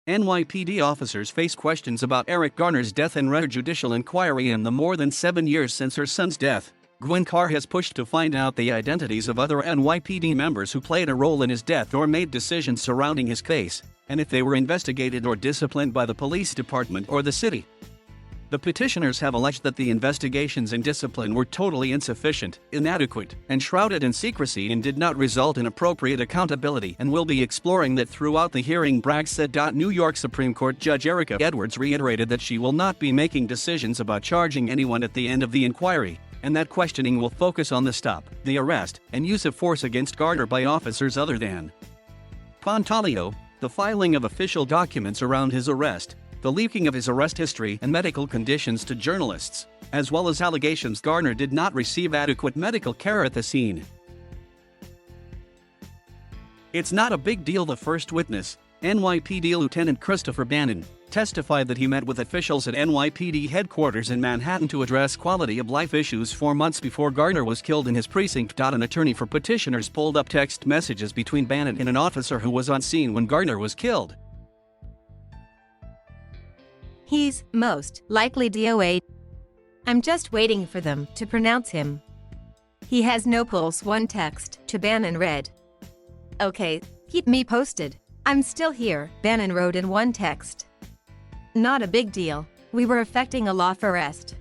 NYPD officers face questions about Eric Garner's death and read a judicial inquiry in the more than 7 years since her son's death. Gwen Carr has pushed to find out the identities of other NYPD members who played a role in his death or made decisions surrounding his case, and if they were investigated or disciplined by the police department or the city. The petitioners have alleged that the investigations and discipline were totally insufficient, inadequate, and shrouded in secrecy and did not result in appropriate accountability, and will be exploring that throughout the hearing. Bragg said. New York Supreme Court Judge Erica Edwards reiterated that she will not be making decisions about charging anyone at the end of the inquiry, and that questioning will focus on the stop, the arrest, and use of force against Garner by officers other than Pontalio, the filing of official documents around his arrest, the leaking of his arrest history and medical conditions to journalists, as well as allegations Garner did not receive adequate medical care at the scene. It's not a big deal. The first witness, NYPD Lieutenant Christopher Bannon, testified that he met with officials at NYPD headquarters in Manhattan to address quality of life issues 4 months before Garner was killed in his precinct. An attorney for petitioners pulled up text messages between Bannon and an officer who was on scene when Garner was killed. He's most likely DOA. I'm just waiting for them to pronounce him. He has no pulse. One text to Bannon read, "Okay, keep me posted. I'm still here," Bannon wrote in one text. "Not a big deal. We were effecting a lawful arrest."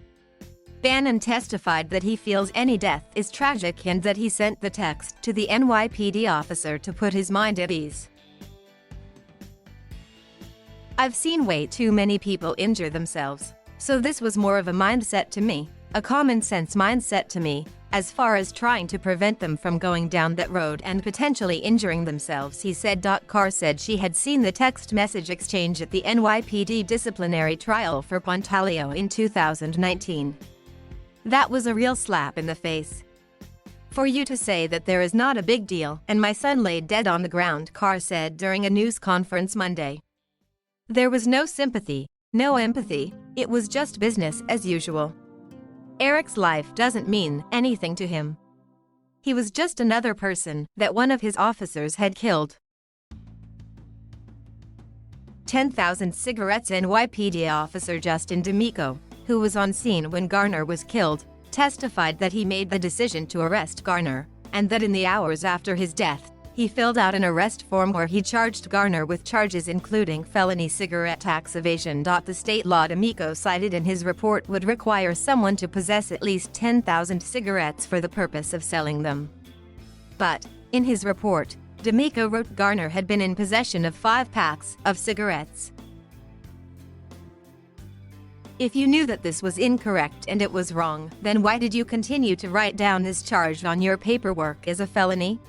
Bannon testified that he feels any death is tragic and that he sent the text to the NYPD officer to put his mind at ease. "I've seen way too many people injure themselves, so this was more of a mindset to me, a common sense mindset to me, as far as trying to prevent them from going down that road and potentially injuring themselves," he said. Carr said she had seen the text message exchange at the NYPD disciplinary trial for Pontalio in 2019. "That was a real slap in the face. For you to say that there is not a big deal and my son laid dead on the ground," Carr said during a news conference Monday. "There was no sympathy, no empathy, it was just business as usual. Eric's life doesn't mean anything to him. He was just another person that one of his officers had killed." 10,000 cigarettes. NYPD officer Justin D'Amico, who was on scene when Garner was killed, testified that he made the decision to arrest Garner, and that in the hours after his death, he filled out an arrest form where he charged Garner with charges including felony cigarette tax evasion. The state law D'Amico cited in his report would require someone to possess at least 10,000 cigarettes for the purpose of selling them. But, in his report, D'Amico wrote Garner had been in possession of 5 packs of cigarettes. "If you knew that this was incorrect and it was wrong, then why did you continue to write down this charge on your paperwork as a felony?"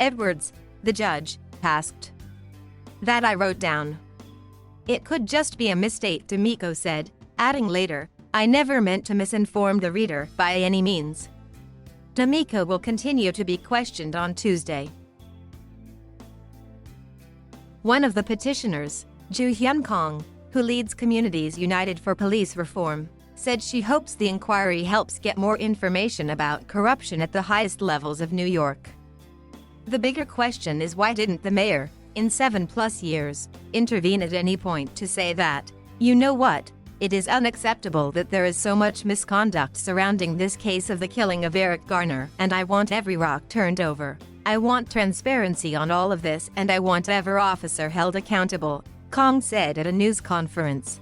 Edwards, the judge, asked. "That I wrote down. It could just be a mistake," D'Amico said, adding later, "I never meant to misinform the reader by any means." D'Amico will continue to be questioned on Tuesday. One of the petitioners, Ju Hyun Kong, who leads Communities United for Police Reform, said she hopes the inquiry helps get more information about corruption at the highest levels of New York. "The bigger question is why didn't the mayor, in 7+ years, intervene at any point to say that, you know what, it is unacceptable that there is so much misconduct surrounding this case of the killing of Eric Garner, and I want every rock turned over. I want transparency on all of this and I want every officer held accountable," Kong said at a news conference.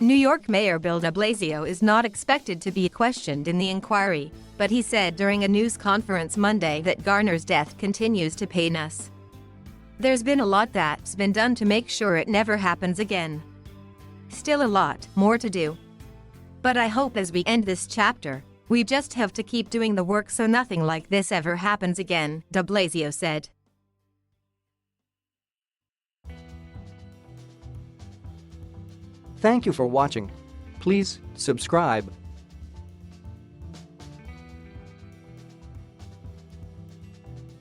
New York Mayor Bill de Blasio is not expected to be questioned in the inquiry, but he said during a news conference Monday that Garner's death continues to pain us. "There's been a lot that's been done to make sure it never happens again. Still a lot more to do. But I hope as we end this chapter, we just have to keep doing the work so nothing like this ever happens again," de Blasio said. Thank you for watching. Please subscribe.